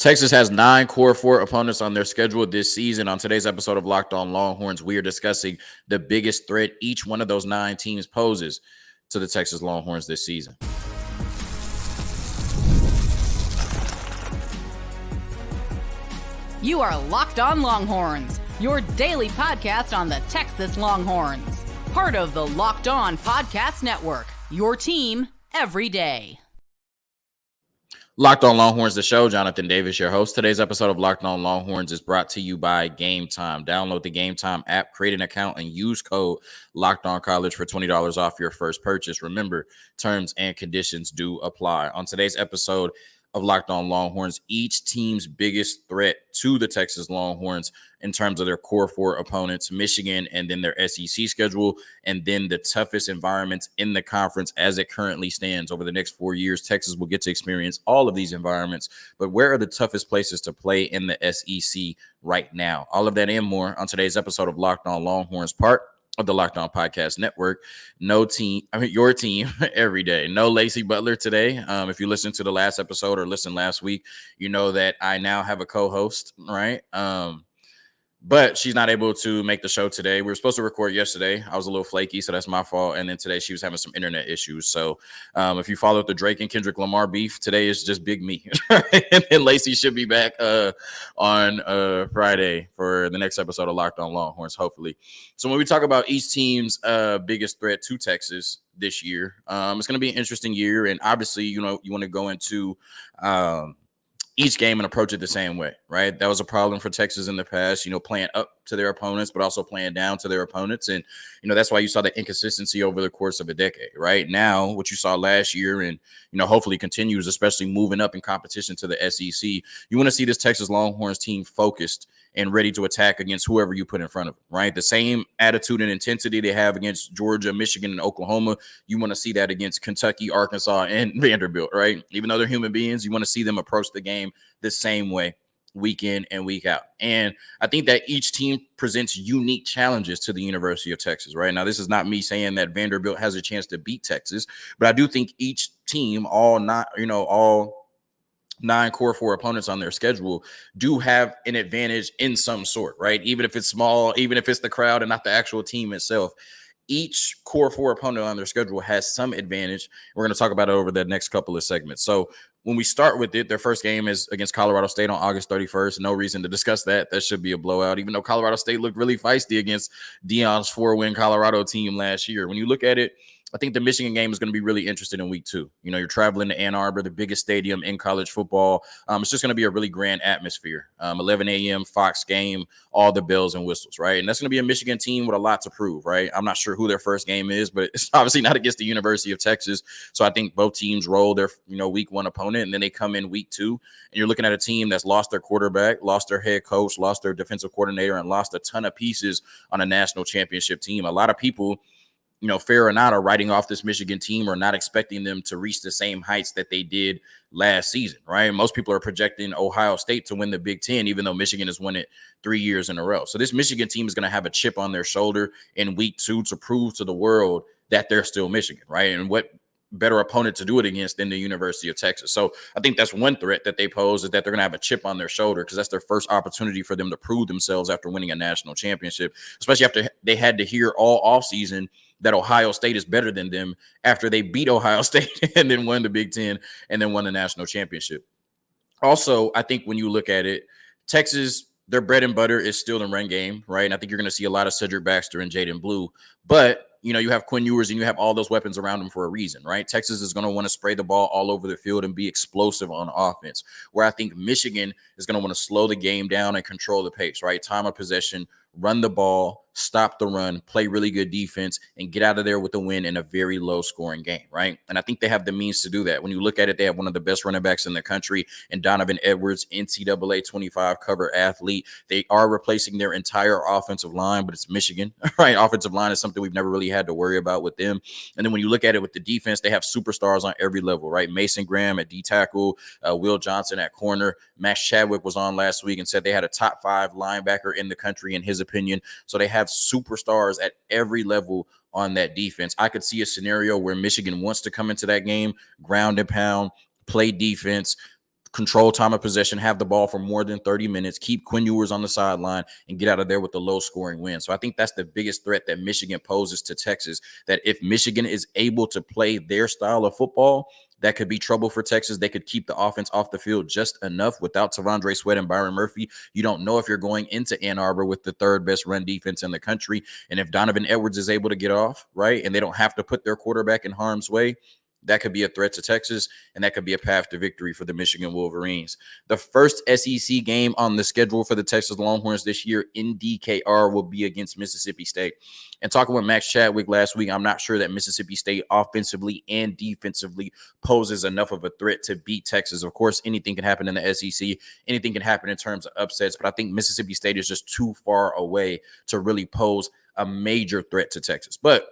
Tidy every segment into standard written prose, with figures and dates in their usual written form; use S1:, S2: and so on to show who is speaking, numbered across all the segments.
S1: Texas has 9 Core 4 opponents on their schedule this season. On today's episode of Locked On Longhorns, we are discussing the biggest threat each one of those 9 teams poses to the Texas Longhorns this season.
S2: You are Locked On Longhorns, your daily podcast on the Texas Longhorns. Part of the Locked On Podcast Network, your team every day.
S1: Locked On Longhorns, the show. Jonathan Davis, your host. Today's episode of Locked On Longhorns is brought to you by Gametime. Download the Gametime app, create an account, and use code LOCKEDONCollege for $20 off your first purchase. Remember, terms and conditions do apply. On today's episode of Locked On Longhorns, each team's biggest threat to the Texas Longhorns in terms of their core 4 opponents, Michigan, and then their SEC schedule, and then the toughest environments in the conference as it currently stands. Over the next 4 years, Texas will get to experience all of these environments, but where are the toughest places to play in the SEC right now? All of that and more on today's episode of Locked On Longhorns, part of the Locked On Podcast Network. Your team every day. No Lacey Butler today. If you listened to the last episode or listened last week, you know that I now have a co-host, right? But she's not able to make the show today. We were supposed to record yesterday. I was a little flaky, so that's my fault. And then today she was having some internet issues. So if you followed the Drake and Kendrick Lamar beef, today is just big me. And then Lacey should be back on Friday for the next episode of Locked On Longhorns, hopefully. So when we talk about each team's biggest threat to Texas this year, it's going to be an interesting year. And obviously, you want to go into each game and approach it the same way, right? That was a problem for Texas in the past, playing up to their opponents, but also playing down to their opponents. And, that's why you saw the inconsistency over the course of a decade, right? Now, what you saw last year and, hopefully continues, especially moving up in competition to the SEC, you want to see this Texas Longhorns team focused and ready to attack against whoever you put in front of them, right? The same attitude and intensity they have against Georgia, Michigan, and Oklahoma, you want to see that against Kentucky, Arkansas, and Vanderbilt, right? Even though they're human beings, you want to see them approach the game the same way week in and week out. And I think that each team presents unique challenges to the University of Texas, right? Now, this is not me saying that Vanderbilt has a chance to beat Texas, but I do think each team, all 9 core 4 opponents on their schedule do have an advantage in some sort, right? Even if it's small, even if it's the crowd and not the actual team itself, each core 4 opponent on their schedule has some advantage. We're going to talk about it over the next couple of segments. So when we start with it, their first game is against Colorado State on August 31st. No reason to discuss that. That should be a blowout, even though Colorado State looked really feisty against Deion's 4-win Colorado team last year. When you look at it, I think the Michigan game is going to be really interesting in week 2. You're traveling to Ann Arbor, the biggest stadium in college football. It's just going to be a really grand atmosphere. 11 a.m. Fox game, all the bells and whistles, right? And that's going to be a Michigan team with a lot to prove, right? I'm not sure who their first game is, but it's obviously not against the University of Texas. So I think both teams roll their, week 1 opponent, and then they come in week 2. And you're looking at a team that's lost their quarterback, lost their head coach, lost their defensive coordinator, and lost a ton of pieces on a national championship team. A lot of people, fair or not, are writing off this Michigan team or not expecting them to reach the same heights that they did last season, right? Most people are projecting Ohio State to win the Big Ten, even though Michigan has won it 3 years in a row. So this Michigan team is going to have a chip on their shoulder in week 2 to prove to the world that they're still Michigan, right? And what better opponent to do it against than the University of Texas. So I think that's one threat that they pose, is that they're going to have a chip on their shoulder, because that's their first opportunity for them to prove themselves after winning a national championship, especially after they had to hear all offseason that Ohio State is better than them after they beat Ohio State and then won the Big Ten and then won the national championship. Also, I think when you look at it, Texas, their bread and butter is still the run game, right? And I think you're going to see a lot of Cedric Baxter and Jaden Blue. But you have Quinn Ewers and you have all those weapons around them for a reason, right? Texas is going to want to spray the ball all over the field and be explosive on offense, where I think Michigan is going to want to slow the game down and control the pace, right? Time of possession, run the ball, stop the run, play really good defense, and get out of there with the win in a very low-scoring game, right? And I think they have the means to do that. When you look at it, they have one of the best running backs in the country, and Donovan Edwards, NCAA 25 cover athlete. They are replacing their entire offensive line, but it's Michigan, right? Offensive line is something we've never really had to worry about with them. And then when you look at it with the defense, they have superstars on every level, right? Mason Graham at D tackle, Will Johnson at corner. Max Chadwick was on last week and said they had a top 5 linebacker in the country, in his opinion. So they have superstars at every level on that defense. I could see a scenario where Michigan wants to come into that game, ground and pound, play defense, control time of possession, have the ball for more than 30 minutes, keep Quinn Ewers on the sideline, and get out of there with a low-scoring win. So I think that's the biggest threat that Michigan poses to Texas, that if Michigan is able to play their style of football, that could be trouble for Texas. They could keep the offense off the field just enough without Tavondre Sweat and Byron Murphy. You don't know if you're going into Ann Arbor with the third best run defense in the country. And if Donovan Edwards is able to get off, right, and they don't have to put their quarterback in harm's way, that could be a threat to Texas, and that could be a path to victory for the Michigan Wolverines. The first SEC game on the schedule for the Texas Longhorns this year in DKR will be against Mississippi State. And talking with Max Chadwick last week, I'm not sure that Mississippi State offensively and defensively poses enough of a threat to beat Texas. Of course, anything can happen in the SEC. Anything can happen in terms of upsets, but I think Mississippi State is just too far away to really pose a major threat to Texas. But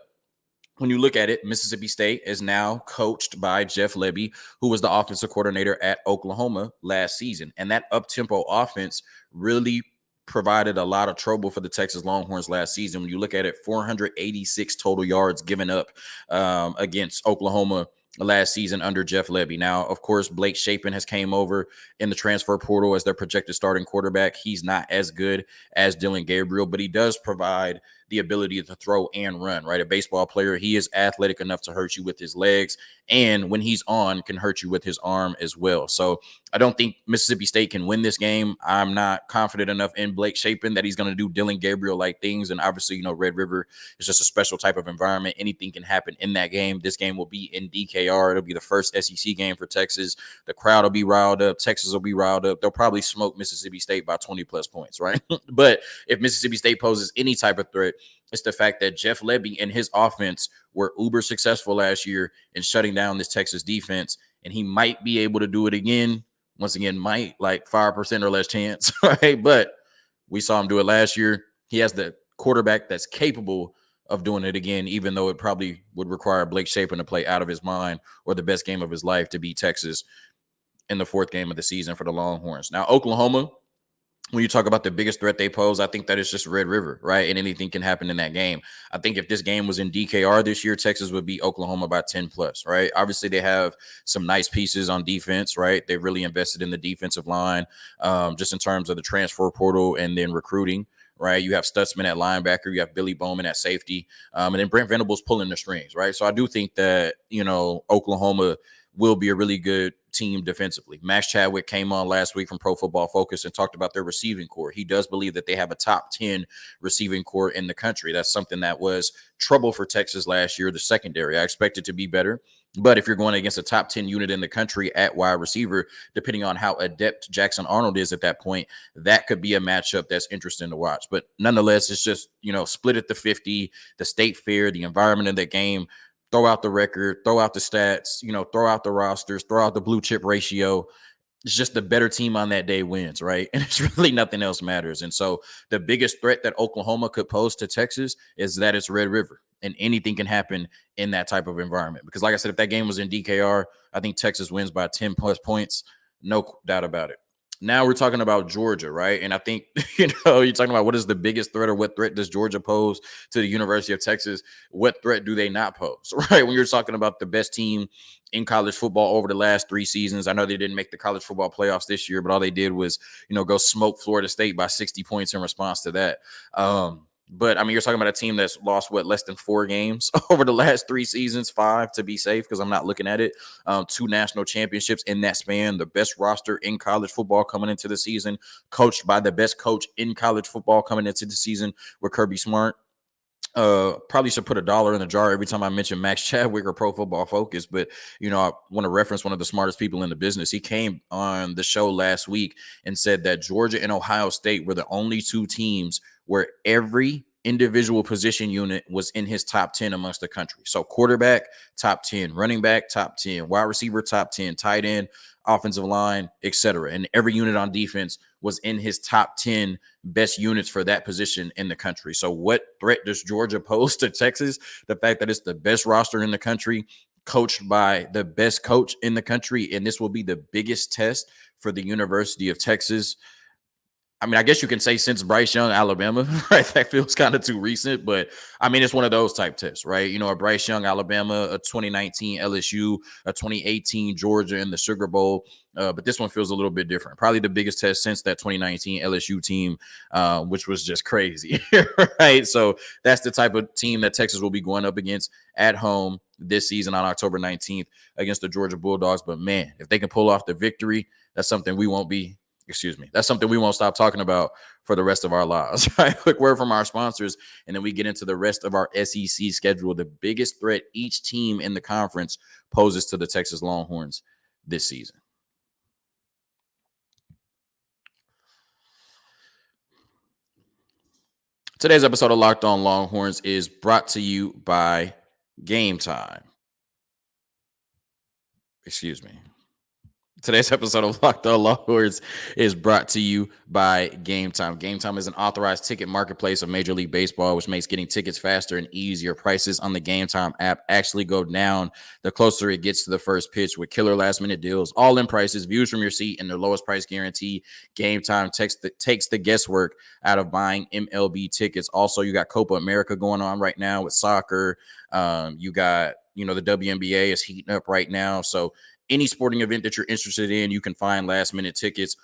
S1: when you look at it, Mississippi State is now coached by Jeff Lebby, who was the offensive coordinator at Oklahoma last season. And that up-tempo offense really provided a lot of trouble for the Texas Longhorns last season. When you look at it, 486 total yards given up against Oklahoma last season under Jeff Lebby. Now, of course, Blake Shapen has came over in the transfer portal as their projected starting quarterback. He's not as good as Dylan Gabriel, but he does provide the ability to throw and run, right? A baseball player, he is athletic enough to hurt you with his legs, and when he's on, can hurt you with his arm as well. So I don't think Mississippi State can win this game. I'm not confident enough in Blake Shapen that he's going to do Dylan Gabriel-like things, and obviously, Red River is just a special type of environment. Anything can happen in that game. This game will be in DKR. It'll be the first SEC game for Texas. The crowd will be riled up. Texas will be riled up. They'll probably smoke Mississippi State by 20-plus points, right? But if Mississippi State poses any type of threat, it's the fact that Jeff Lebby and his offense were uber successful last year in shutting down this Texas defense, and he might be able to do it again. Once again, might, like 5% or less chance, right? But we saw him do it last year. He has the quarterback that's capable of doing it again, even though it probably would require Blake Shapen to play out of his mind or the best game of his life to beat Texas in the fourth game of the season for the Longhorns. Now, Oklahoma, when you talk about the biggest threat they pose, I think that is just Red River, right? And anything can happen in that game. I think if this game was in DKR this year, Texas would beat Oklahoma by 10+, right? Obviously, they have some nice pieces on defense, right? They really invested in the defensive line, just in terms of the transfer portal and then recruiting, right? You have Stutzman at linebacker, you have Billy Bowman at safety, and then Brent Venables pulling the strings, right? So I do think that, Oklahoma will be a really good team defensively. Max Chadwick came on last week from Pro Football Focus and talked about their receiving core. He does believe that they have a top 10 receiving core in the country. That's something that was trouble for Texas last year, the secondary. I expect it to be better. But if you're going against a top 10 unit in the country at wide receiver, depending on how adept Jackson Arnold is at that point, that could be a matchup that's interesting to watch. But nonetheless, it's just, split at the 50, the state fair, the environment of the game. Throw out the record, throw out the stats, throw out the rosters, throw out the blue chip ratio. It's just the better team on that day wins, right? And it's really nothing else matters. And so the biggest threat that Oklahoma could pose to Texas is that it's Red River, and anything can happen in that type of environment. Because like I said, if that game was in DKR, I think Texas wins by 10+ points. No doubt about it. Now we're talking about Georgia, right? And I think, you're talking about what is the biggest threat, or what threat does Georgia pose to the University of Texas? What threat do they not pose, right? When you're talking about the best team in college football over the last 3 seasons. I know they didn't make the college football playoffs this year, but all they did was, go smoke Florida State by 60 points in response to that. But you're talking about a team that's lost less than 4 games over the last 3 seasons, 5 to be safe, because I'm not looking at it. 2 national championships in that span, the best roster in college football coming into the season, coached by the best coach in college football coming into the season with Kirby Smart. Probably should put $1 in the jar every time I mention Max Chadwick or Pro Football Focus, but I want to reference one of the smartest people in the business. He came on the show last week and said that Georgia and Ohio State were the only 2 teams where every individual position unit was in his top 10 amongst the country. So quarterback, top 10, running back, top 10, wide receiver, top 10, tight end, offensive line, etc. And every unit on defense was in his top 10 best units for that position in the country. So what threat does Georgia pose to Texas? The fact that it's the best roster in the country, coached by the best coach in the country, and this will be the biggest test for the University of Texas. I mean, I guess you can say since Bryce Young, Alabama, right? That feels kind of too recent, but I mean, it's one of those type tests, right? You know, a Bryce Young, Alabama, a 2019 LSU, a 2018 Georgia in the Sugar Bowl. But this one feels a little bit different. Probably the biggest test since that 2019 LSU team, which was just crazy, right? So that's the type of team that Texas will be going up against at home this season on October 19th against the Georgia Bulldogs. But man, if they can pull off the victory, that's something we won't stop talking about for the rest of our lives, right? Quick word from our sponsors, and then we get into the rest of our SEC schedule. The biggest threat each team in the conference poses to the Texas Longhorns this season. Today's episode of Locked On Longhorns is brought to you by Gametime. Today's episode of Locked On Longhorns is brought to you by Gametime. Gametime is an authorized ticket marketplace of Major League Baseball, which makes getting tickets faster and easier. Prices on the Gametime app actually go down the closer it gets to the first pitch with killer last-minute deals, all-in prices, views from your seat, and their lowest price guarantee. Gametime takes the guesswork out of buying MLB tickets. Also, you got Copa America going on right now with soccer. You got, the WNBA is heating up right now. So any sporting event that you're interested in, you can find last-minute tickets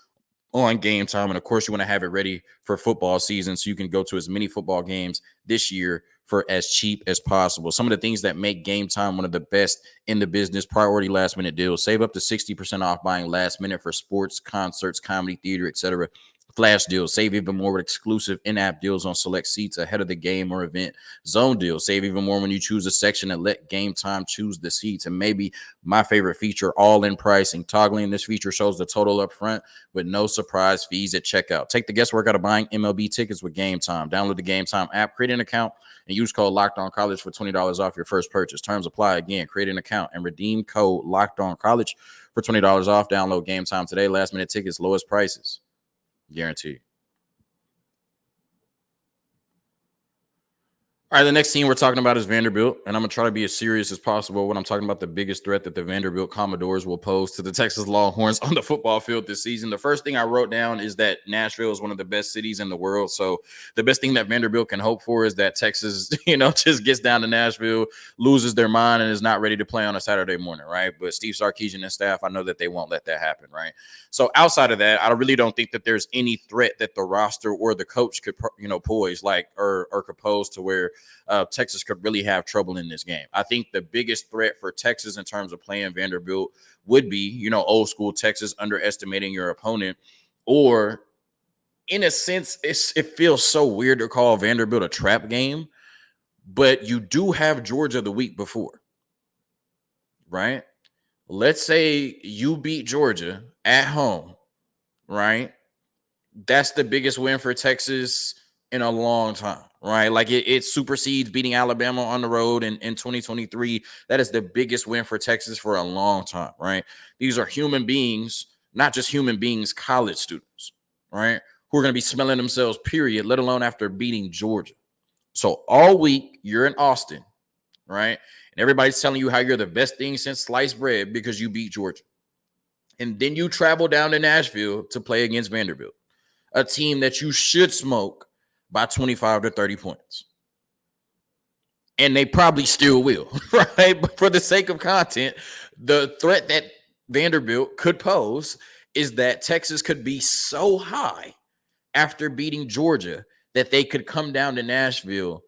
S1: on Gametime. And, of course, you want to have it ready for football season so you can go to as many football games this year for as cheap as possible. Some of the things that make Gametime one of the best in the business: priority last-minute deals. Save up to 60% off buying last minute for sports, concerts, comedy, theater, etc. Flash deals. Save even more with exclusive in-app deals on select seats ahead of the game or event. Zone deals. Save even more when you choose a section and let Gametime choose the seats. And maybe my favorite feature, all-in pricing. Toggling this feature shows the total up front with no surprise fees at checkout. Take the guesswork out of buying MLB tickets with Gametime. Download the Gametime app, create an account, and use code LOCKEDONCollege for $20 off your first purchase. Terms apply. Again, create an account and redeem code LOCKEDONCollege for $20 off. Download Gametime today. Last-minute tickets, lowest prices. Guaranteed. All right, the next team we're talking about is Vanderbilt, and I'm going to try to be as serious as possible when I'm talking about the biggest threat that the Vanderbilt Commodores will pose to the Texas Longhorns on the football field this season. The first thing I wrote down is that Nashville is one of the best cities in the world, so the best thing that Vanderbilt can hope for is that Texas, just gets down to Nashville, loses their mind, and is not ready to play on a Saturday morning, right? But Steve Sarkisian and staff, I know that they won't let that happen, right? So outside of that, I really don't think that there's any threat that the roster or the coach could, poise or could pose to where Texas could really have trouble in this game. I think the biggest threat for Texas in terms of playing Vanderbilt would be, old school Texas underestimating your opponent, or in a sense, it feels so weird to call Vanderbilt a trap game, but you do have Georgia the week before, right? Let's say you beat Georgia at home, right? That's the biggest win for Texas in a long time, right? Like it supersedes beating Alabama on the road in 2023. That is the biggest win for Texas for a long time, right? These are human beings, not just human beings, college students, right? Who are going to be smelling themselves, period, let alone after beating Georgia. So all week you're in Austin, right? And everybody's telling you how you're the best thing since sliced bread because you beat Georgia. And then you travel down to Nashville to play against Vanderbilt, a team that you should smoke by 25 to 30 points. And they probably still will, right? But for the sake of content, the threat that Vanderbilt could pose is that Texas could be so high after beating Georgia that they could come down to Nashville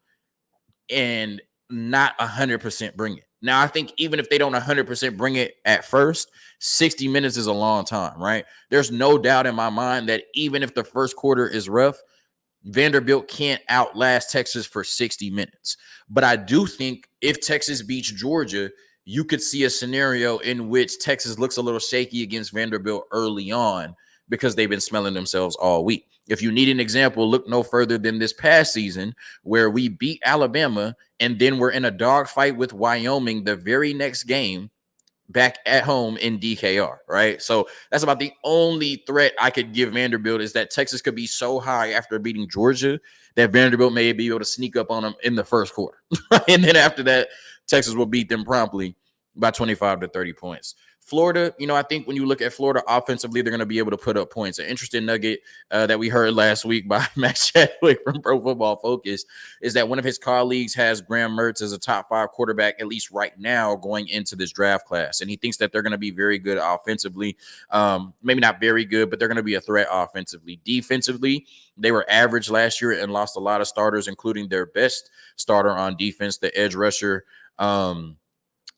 S1: and not 100% bring it. Now, I think even if they don't 100% bring it at first, 60 minutes is a long time, right? There's no doubt in my mind that even if the first quarter is rough, Vanderbilt can't outlast Texas for 60 minutes. But I do think if Texas beats Georgia, you could see a scenario in which Texas looks a little shaky against Vanderbilt early on because they've been smelling themselves all week. If you need an example, look no further than this past season where we beat Alabama and then we're in a dogfight with Wyoming the very next game back at home in DKR, right? So that's about the only threat I could give Vanderbilt, is that Texas could be so high after beating Georgia that Vanderbilt may be able to sneak up on them in the first quarter. And then after that, Texas will beat them promptly by 25 to 30 points. Florida, I think when you look at Florida offensively, they're going to be able to put up points. An interesting nugget that we heard last week by Max Chadwick from Pro Football Focus is that one of his colleagues has Graham Mertz as a top 5 quarterback, at least right now, going into this draft class. And he thinks that they're going to be very good offensively. Maybe not very good, but they're going to be a threat offensively. Defensively, they were average last year and lost a lot of starters, including their best starter on defense, the edge rusher,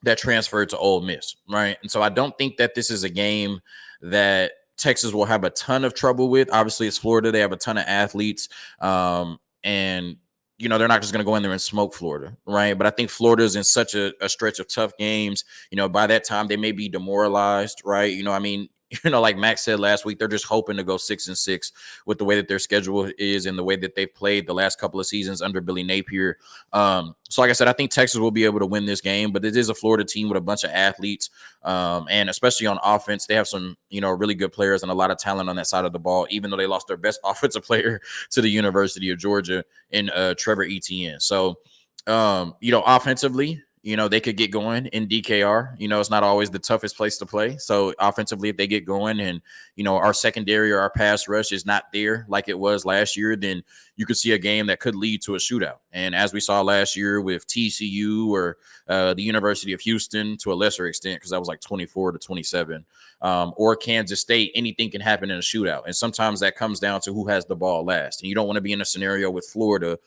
S1: that transferred to Ole Miss, right? And so I don't think that this is a game that Texas will have a ton of trouble with. Obviously, it's Florida. They have a ton of athletes. And, they're not just going to go in there and smoke Florida, right? But I think Florida is in such a stretch of tough games. By that time, they may be demoralized, right? Like Max said last week, they're just hoping to go 6-6 with the way that their schedule is and the way that they've played the last couple of seasons under Billy Napier. So like I said, I think Texas will be able to win this game, but it is a Florida team with a bunch of athletes. And especially on offense, they have some, really good players and a lot of talent on that side of the ball, even though they lost their best offensive player to the University of Georgia in Trevor Etienne. So, offensively, they could get going in DKR. It's not always the toughest place to play. So offensively, if they get going and, our secondary or our pass rush is not there like it was last year, then you could see a game that could lead to a shootout. And as we saw last year with TCU or the University of Houston to a lesser extent, because that was like 24-27, or Kansas State, anything can happen in a shootout. And sometimes that comes down to who has the ball last. And you don't want to be in a scenario with Florida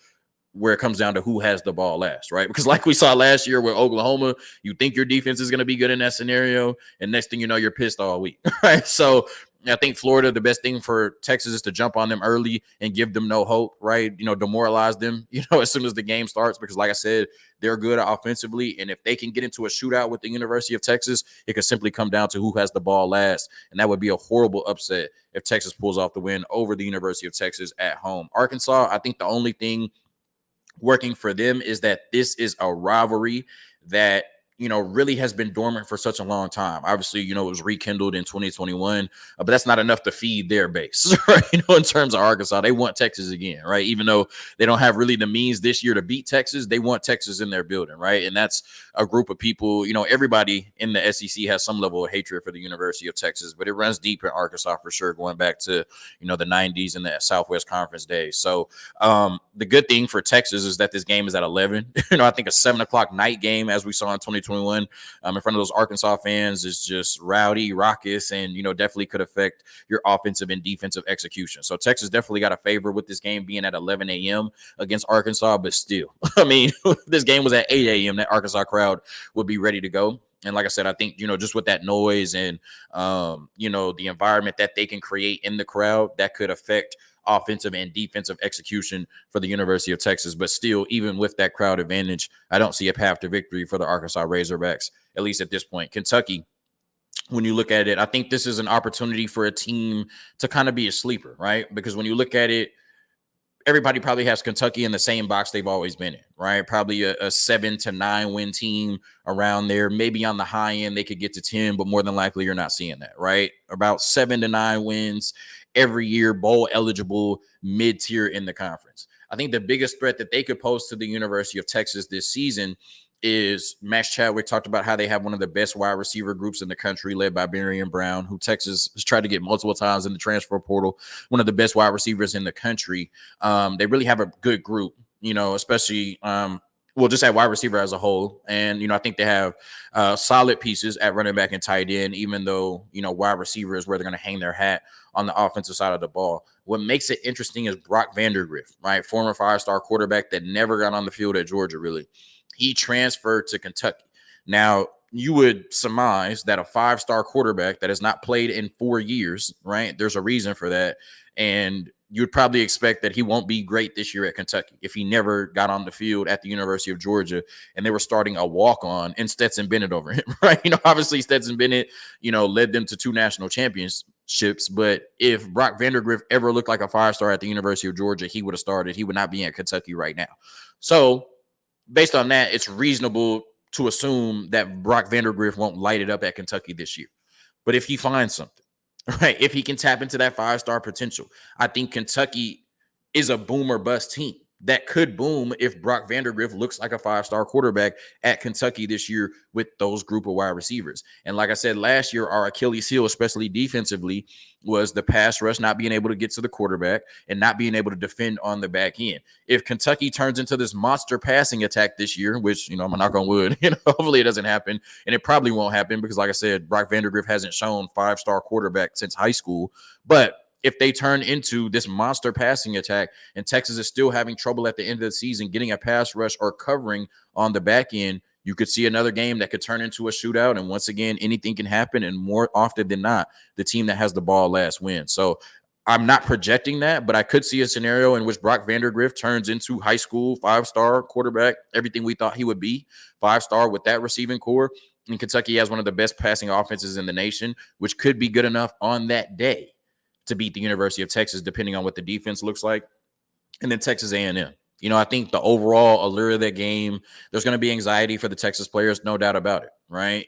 S1: where it comes down to who has the ball last, right? Because like we saw last year with Oklahoma, you think your defense is going to be good in that scenario, and next thing you know, you're pissed all week, right? So I think Florida, the best thing for Texas is to jump on them early and give them no hope, right? Demoralize them, as soon as the game starts, because like I said, they're good offensively. And if they can get into a shootout with the University of Texas, it could simply come down to who has the ball last. And that would be a horrible upset if Texas pulls off the win over the University of Texas at home. Arkansas, I think the only thing working for them is that this is a rivalry that really has been dormant for such a long time. Obviously, it was rekindled in 2021, but that's not enough to feed their base, right? In terms of Arkansas, they want Texas again, right? Even though they don't have really the means this year to beat Texas, they want Texas in their building, right? And that's a group of people, everybody in the SEC has some level of hatred for the University of Texas, but it runs deep in Arkansas for sure, going back to, the 90s and the Southwest Conference days. So the good thing for Texas is that this game is at 11. I think a 7:00 night game, as we saw in 2021, in front of those Arkansas fans, is just rowdy, raucous, and definitely could affect your offensive and defensive execution. So Texas definitely got a favor with this game being at 11 a.m. against Arkansas, but still, if this game was at 8 a.m., that Arkansas crowd would be ready to go. And like I said, I think, just with that noise and, the environment that they can create in the crowd, that could affect offensive and defensive execution for the University of Texas. But still, even with that crowd advantage, I don't see a path to victory for the Arkansas Razorbacks, at least at this point. Kentucky, when you look at it, I think this is an opportunity for a team to kind of be a sleeper, right? Because when you look at it, everybody probably has Kentucky in the same box they've always been in, right? Probably a 7-9 win team around there. Maybe on the high end, they could get to 10, but more than likely you're not seeing that, right? About 7-9 wins every year, bowl eligible, mid-tier in the conference. I think the biggest threat that they could pose to the University of Texas this season is Max Chadwick talked about how they have one of the best wide receiver groups in the country, led by Barian Brown, who Texas has tried to get multiple times in the transfer portal, one of the best wide receivers in the country. They really have a good group, especially just at wide receiver as a whole. And, I think they have solid pieces at running back and tight end, even though, wide receiver is where they're going to hang their hat on the offensive side of the ball. What makes it interesting is Brock Vandergrift, right? Former 5-star quarterback that never got on the field at Georgia, really. He transferred to Kentucky. Now, you would surmise that a 5-star quarterback that has not played in 4 years, right? There's a reason for that. And you would probably expect that he won't be great this year at Kentucky if he never got on the field at the University of Georgia and they were starting a walk-on and Stetson Bennett over him, right? Obviously Stetson Bennett, led them to 2 national championships. But if Brock Vandergrift ever looked like a 5-star at the University of Georgia, he would have started. He would not be in Kentucky right now. So based on that, it's reasonable to assume that Brock Vandergrift won't light it up at Kentucky this year. But if he finds something, right, if he can tap into that 5-star potential, I think Kentucky is a boom or bust team, that could boom if Brock Vandergrift looks like a 5-star quarterback at Kentucky this year with those group of wide receivers. And like I said, last year, our Achilles heel, especially defensively, was the pass rush, not being able to get to the quarterback and not being able to defend on the back end. If Kentucky turns into this monster passing attack this year, which, I'm a knock on wood, hopefully it doesn't happen, and it probably won't happen because, like I said, Brock Vandergrift hasn't shown 5-star quarterback since high school. But if they turn into this monster passing attack and Texas is still having trouble at the end of the season getting a pass rush or covering on the back end, you could see another game that could turn into a shootout. And once again, anything can happen. And more often than not, the team that has the ball last wins. So I'm not projecting that, but I could see a scenario in which Brock Vandergrift turns into high school 5-star quarterback, everything we thought he would be, 5-star with that receiving core. And Kentucky has one of the best passing offenses in the nation, which could be good enough on that day to beat the University of Texas, depending on what the defense looks like. And then Texas A&M. I think the overall allure of that game, there's going to be anxiety for the Texas players, no doubt about it, right?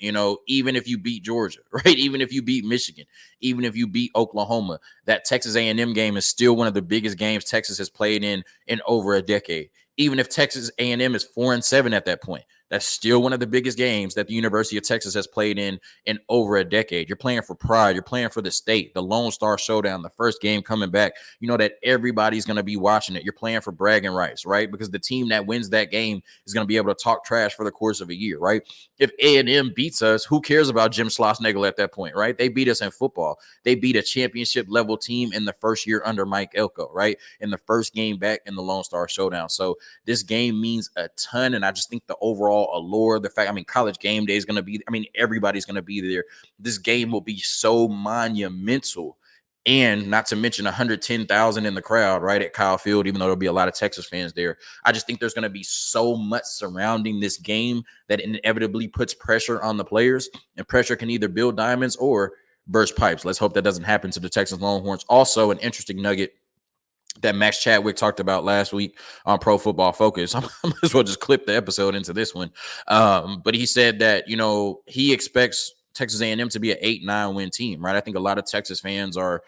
S1: Even if you beat Georgia, right? Even if you beat Michigan, even if you beat Oklahoma, that Texas A&M game is still one of the biggest games Texas has played in over a decade. Even if Texas A&M is 4-7 at that point, that's still one of the biggest games that the University of Texas has played in over a decade. You're playing for pride. You're playing for the state, the Lone Star Showdown, the first game coming back. You know that everybody's going to be watching it. You're playing for bragging rights, right? Because the team that wins that game is going to be able to talk trash for the course of a year, right? If A&M beats us, who cares about Jim Schlossnagle at that point, right? They beat us in football. They beat a championship-level team in the first year under Mike Elko, right? In the first game back in the Lone Star Showdown. So this game means a ton, and I just think the overall allure, the fact, College game day is going to be, everybody's going to be there. This game will be so monumental, and not to mention 110,000 in the crowd, right, at Kyle Field, even though there'll be a lot of Texas fans there. I just think there's going to be so much surrounding this game that inevitably puts pressure on the players, and pressure can either build diamonds or burst pipes. Let's hope that doesn't happen to the Texas Longhorns. Also, an interesting nugget that Max Chadwick talked about last week on Pro Football Focus. I might as well just clip the episode into this one. But he said that, he expects Texas A&M to be an 8-9 win team, right? I think a lot of Texas fans are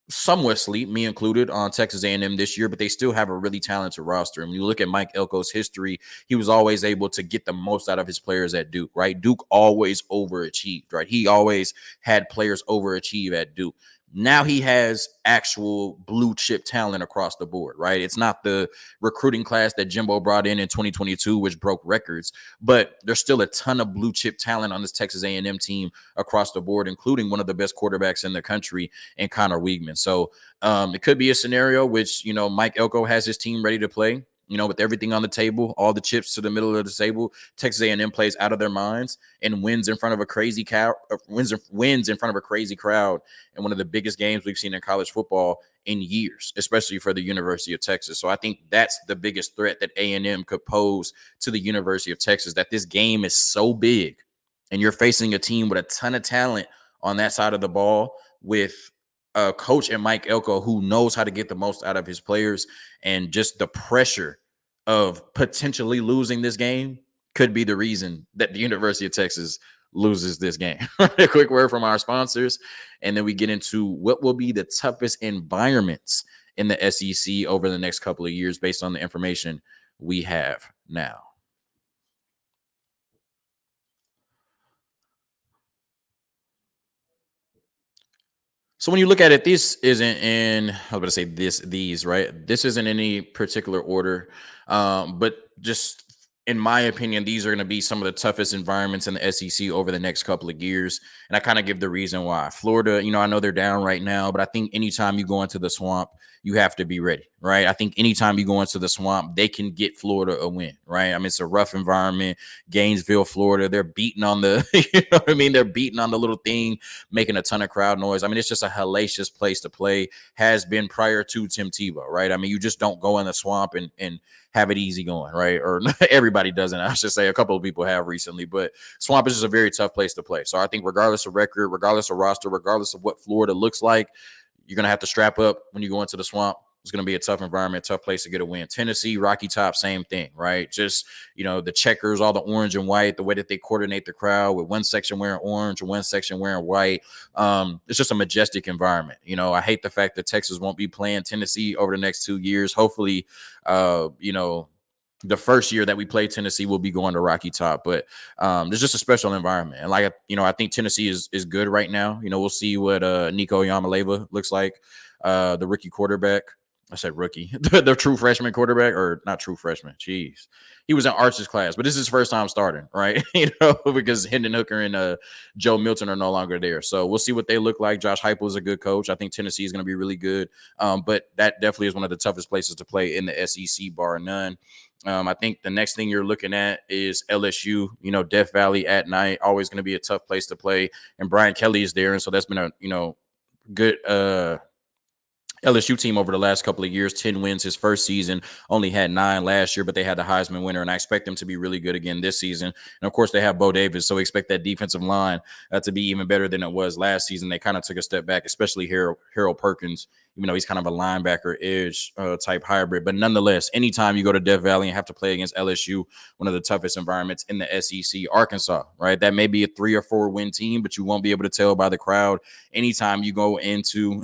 S1: somewhat asleep, me included, on Texas A&M this year, but they still have a really talented roster. And when you look at Mike Elko's history, he was always able to get the most out of his players at Duke, right? Duke always overachieved, right? He always had players overachieve at Duke. Now he has actual blue chip talent across the board, right? It's not the recruiting class that Jimbo brought in 2022, which broke records, but there's still a ton of blue chip talent on this Texas A&M team across the board, including one of the best quarterbacks in the country in Connor Weigman. So it could be a scenario which, Mike Elko has his team ready to play. With everything on the table, all the chips to the middle of the table, Texas A&M plays out of their minds and wins in front of a crazy wins in front of a crazy crowd, and one of the biggest games we've seen in college football in years, especially for the University of Texas. So I think that's the biggest threat that A&M could pose to the University of Texas, that this game is so big, and you're facing a team with a ton of talent on that side of the ball, with a coach and Mike Elko who knows how to get the most out of his players, and just the pressure of potentially losing this game could be the reason that the University of Texas loses this game. A quick word from our sponsors, and then we get into what will be the toughest environments in the SEC over the next couple of years based on the information we have now. So when you look at it, this isn't in, I was going to say these, right? This isn't in any particular order, but just in my opinion, these are going to be some of the toughest environments in the SEC over the next couple of years. And I kind of give the reason why. Florida, I know they're down right now, but I think anytime you go into the swamp, you have to be ready, right? I think anytime you go into the swamp, they can get Florida a win, right? It's a rough environment. Gainesville, Florida, they're beating on the, They're beating on the little thing, making a ton of crowd noise. It's just a hellacious place to play, has been prior to Tim Tebow, right? You just don't go in the swamp and have it easy going, right? Or everybody doesn't. I should say a couple of people have recently, but swamp is just a very tough place to play. So I think regardless of record, regardless of roster, regardless of what Florida looks like, you're going to have to strap up when you go into the swamp. It's going to be a tough environment, tough place to get a win. Tennessee, Rocky Top, same thing, right? Just, the checkers, all the orange and white, the way that they coordinate the crowd with one section wearing orange and one section wearing white. It's just a majestic environment. I hate the fact that Texas won't be playing Tennessee over the next 2 years. Hopefully, the first year that we play Tennessee, we'll be going to Rocky Top, but there's just a special environment. And I think Tennessee is good right now. We'll see what Nico Yamaleva looks like, the rookie quarterback. I said rookie, the true freshman quarterback, or not true freshman. Jeez, he was in Arch's class, but this is his first time starting, right? Because Hendon Hooker and Joe Milton are no longer there. So we'll see what they look like. Josh Heupel is a good coach. I think Tennessee is going to be really good, but that definitely is one of the toughest places to play in the SEC, bar none. I think the next thing you're looking at is LSU, Death Valley at night, always going to be a tough place to play. And Brian Kelly is there. And so that's been a, good LSU team over the last couple of years. 10 wins his first season, only had 9 last year, but they had the Heisman winner, and I expect them to be really good again this season. And of course, they have Bo Davis, so we expect that defensive line to be even better than it was last season. They kind of took a step back, especially Harold Perkins, even though he's kind of a linebacker edge type hybrid. But nonetheless, anytime you go to Death Valley and have to play against LSU, one of the toughest environments in the SEC, Arkansas, right? That may be a 3 or 4 win team, but you won't be able to tell by the crowd. Anytime you go into,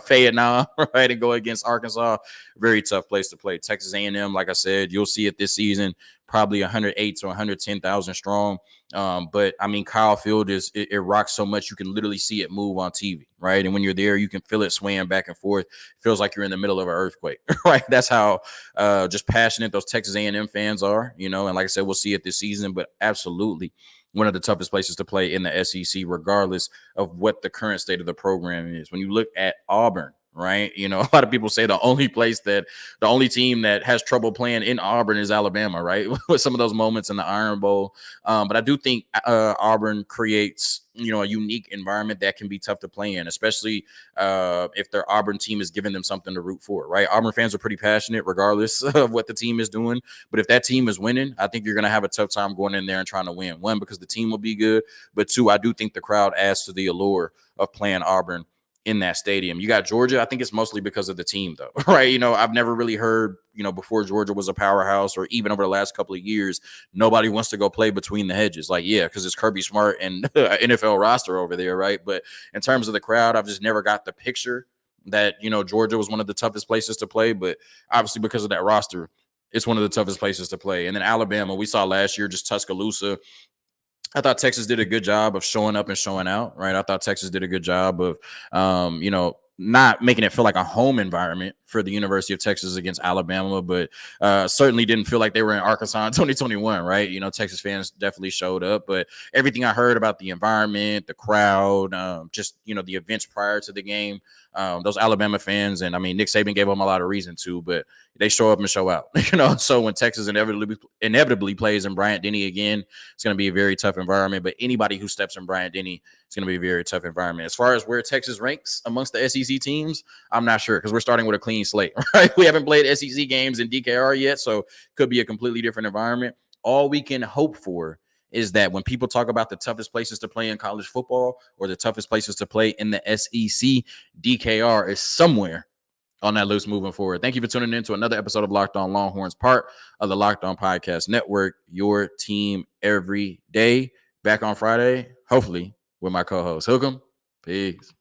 S1: Fayetteville, right, and go against Arkansas, very tough place to play. Texas A&M, like I said, you'll see it this season, probably 108 to 110,000 strong. But I mean, Kyle Field it rocks so much you can literally see it move on TV, right? And when you're there, you can feel it swaying back and forth. It feels like you're in the middle of an earthquake, right? That's how just passionate those Texas A&M fans are, and like I said, we'll see it this season, but absolutely one of the toughest places to play in the SEC, regardless of what the current state of the program is. When you look at Auburn, right? A lot of people say the only team that has trouble playing in Auburn is Alabama, right? With some of those moments in the Iron Bowl. But I do think Auburn creates, a unique environment that can be tough to play in, especially if their Auburn team is giving them something to root for, right? Auburn fans are pretty passionate regardless of what the team is doing. But if that team is winning, I think you're going to have a tough time going in there and trying to win. 1, because the team will be good. But 2, I do think the crowd adds to the allure of playing Auburn in that stadium. You got Georgia. I think it's mostly because of the team, though, right? I've never really heard, before Georgia was a powerhouse, or even over the last couple of years, nobody wants to go play between the hedges. Like, yeah, because it's Kirby Smart and NFL roster over there, right? But in terms of the crowd, I've just never got the picture that, Georgia was one of the toughest places to play. But obviously, because of that roster, it's one of the toughest places to play. And then Alabama, we saw last year, just Tuscaloosa. I thought Texas did a good job of showing up and showing out, right? I thought Texas did a good job of, not making it feel like a home environment for the University of Texas against Alabama, but certainly didn't feel like they were in Arkansas in 2021, right? Texas fans definitely showed up, but everything I heard about the environment, the crowd, just, the events prior to the game, those Alabama fans, and I mean, Nick Saban gave them a lot of reason to, but they show up and show out, So when Texas inevitably plays in Bryant-Denny again, it's going to be a very tough environment, but anybody who steps in Bryant-Denny, it's going to be a very tough environment. As far as where Texas ranks amongst the SEC teams, I'm not sure, because we're starting with a clean slate, right? We haven't played SEC games in DKR yet, so it could be a completely different environment. All we can hope for is that when people talk about the toughest places to play in college football or the toughest places to play in the SEC, DKR is somewhere on that list moving forward. Thank you for tuning in to another episode of Locked On Longhorns, part of the Locked On Podcast Network, your team every day. Back on Friday, hopefully, with my co-host. Hook 'em. Peace.